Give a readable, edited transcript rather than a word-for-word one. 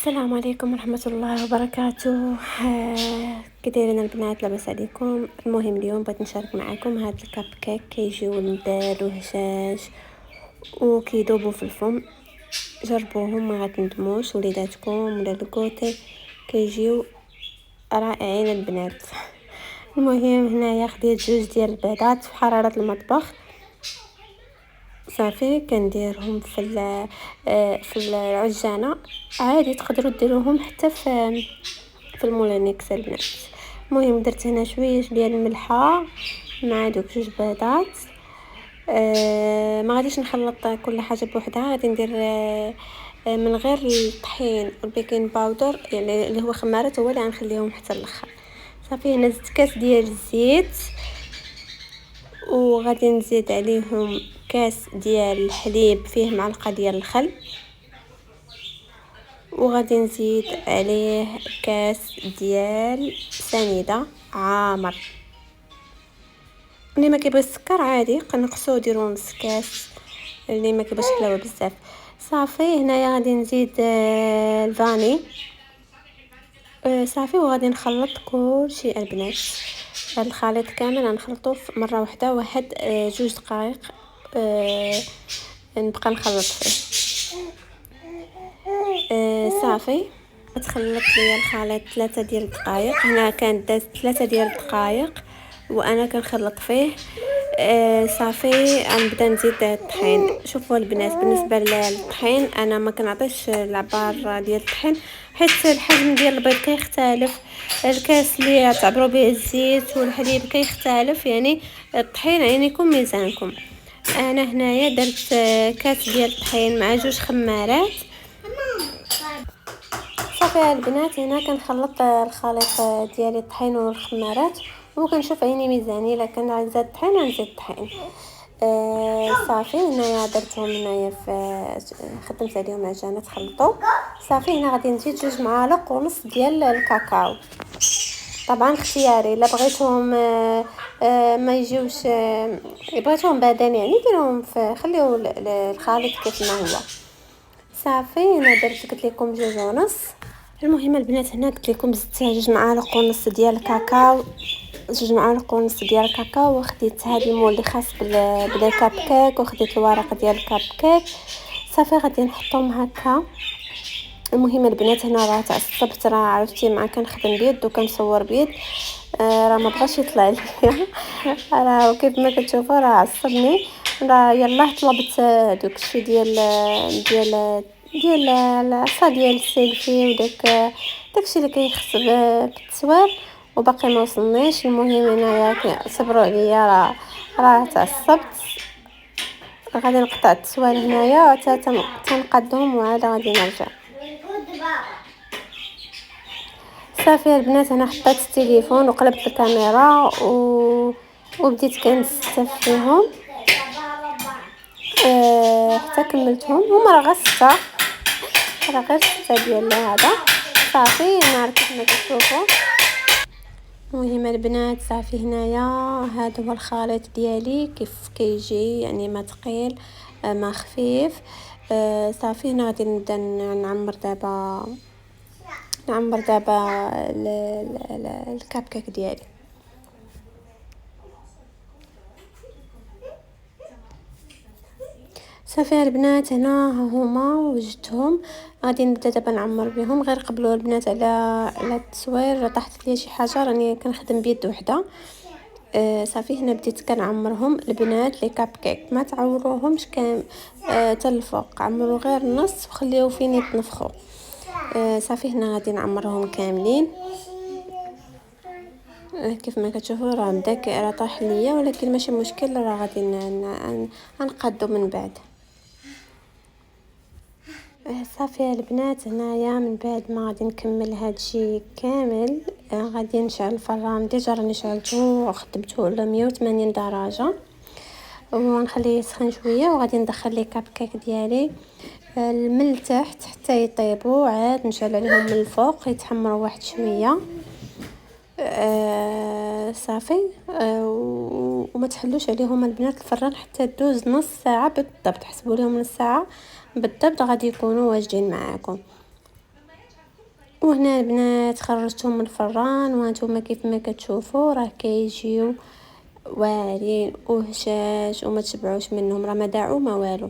السلام عليكم ورحمة الله وبركاته. كي دايرين البنات؟ لاباس عليكم؟ المهم اليوم بغيت نشارك معكم هاد الكب كيك كيجيو لذاذ وهشاش وكيذوبوا في الفم. جربوهم ما غتندموش، وليداتكم ولا الكوتي كيجيو رائعين البنات. المهم هنايا خديت جوج ديال البيضات في حرارة المطبخ. صافي كنديرهم في العجانه. عادي تقدروا ديروهم حتى في المولانيكس البنات. المهم درت هنا شويه ديال الملحه مع دوك جوج بيضات. ما غاديش نخلط كل حاجه بوحدها، غادي ندير من غير الطحين والبيكين باودر يعني اللي هو خمارات، هو اللي غنخليهم حتى الاخر. صافي هنا زدت كاس ديال الزيت، وغادي نزيد عليهم كاس ديال الحليب فيه معلقه ديال الخل، وغادي نزيد عليه كاس ديال سنيده عامر. اللي ما كيبغي السكر عادي قنقصو ديروا نص كاس، اللي ما كيبغيش حلاوه بزاف. صافي هنايا غادي نزيد الفاني. صافي وغادي نخلط كلشي البنات. هاد الخليط كامل غنخلطوه في مره واحده، واحد جوج دقائق نبقى نخلط فيه. صافي تخلط ليا الخليط 3 ديال الدقائق. هنا كانت دازت 3 ديال الدقائق وانا كنخلط فيه. صافي غنبدا نزيد الطحين. شوفوا البنات، بالنسبه للطحين انا ما كنعطيش العبار ديال الطحين، حيت الحجم ديال البيض كيختلف، الكاس اللي تعبروا به الزيت والحليب كيختلف، يعني الطحين عينيكم ميزانكم. انا هنايا درت كاس ديال الطحين مع جوج خمارات. صافي البنات هنا كنخلط الخليط ديالي الطحين والخمارات، وكنشوف عيني ميزاني، الا كان عايزه الطحين غنزيد الطحين. صافي هنايا درتهم هنايا خدمت عليهم عجانه خلطوا. صافي هنا غادي نزيد 2 معالق ونص ديال الكاكاو، طبعا اختياري. الا بغيتهم ما يجيوش بغيتهم بادين يعني ديروهم خليو الخليط كيف ما هو. صافي هنا درت قلت لكم 2 ونص. المهم البنات هنا قلت لكم زدت 2 معالق ونص ديال الكاكاو، 2 معالق ونص ديال الكاكاو، وخديت هذا المول اللي خاص بالكاب كيك، وخديت الورق ديال الكاب كيك. صافي غادي نحطهم هكا. المهم البنات هنا راه تعصبت، راه عرفتي مع كنخدم بيد وكنصور بيد، راه ما بغاش يطلع ليا. راه كيف ما كتشوفوا راه عصبني، راه يلاه طلبت داكشي ديال العصا ديال السيلفي وداك داكشي اللي كيخص بالتصوير، وباقي ما وصلناش. المهم هنايا صبروا عليا، راه تعصبت. غادي نقطع التصوير هنايا حتى تنقادهم وعاد غادي نرجع. صافي البنات هنا حطيت التليفون وقلبت الكاميرا وبديت كنستف فيهم حتى كملتهم. هما راه غير 6 ديال هذا. صافي نهار كيف ما كتشوفوا. المهم البنات صافي هنايا هذا هو الخليط ديالي كيف كيجي، يعني ما ثقيل ما خفيف. صافي هنا غادي نبدا نعمر دابا الكاب كيك ديالي. صافي البنات هنا هما وجدتهم، غادي نبدا دابا نعمر بهم. غير قبلوا البنات على التصوير طاحت لي شي حاجه، راني كنخدم بيد وحده. صافي هنا بديت كنعمرهم البنات لي كاب كيك، ما تعوروهمش كان حتى الفوق، عمروا غير النص وخليو فين يتنفخوا. صافي هنا غادي نعمرهم كاملين. كيف ما كتشوفوا راه راه طاح ليا، ولكن ماشي مشكل، راه غادي نقادو من بعد. صافي البنات هنايا من بعد ما غادي نكمل هادشي كامل غادي نشعل الفران. ديجا راني شعلته وخدمته على 180 درجه، ونخليه يسخن شويه، وغادي ندخل لي كاب كيك ديالي من التحت حتى يطيبوا، عاد نشعل عليهم من الفوق يتحمروا واحد شويه. صافي وما تحلوش عليهم البنات الفران حتى دوز نص ساعه بالضبط، حسبوا لهم نص ساعه بالضبط غادي يكونوا واجدين معاكم. وهنا البنات خرجتهم من الفران، وانتم كيف ما كتشوفوا راه كيجيو واعرين وهشاش وما تشبعوش منهم، راه ما داعوا ما والو.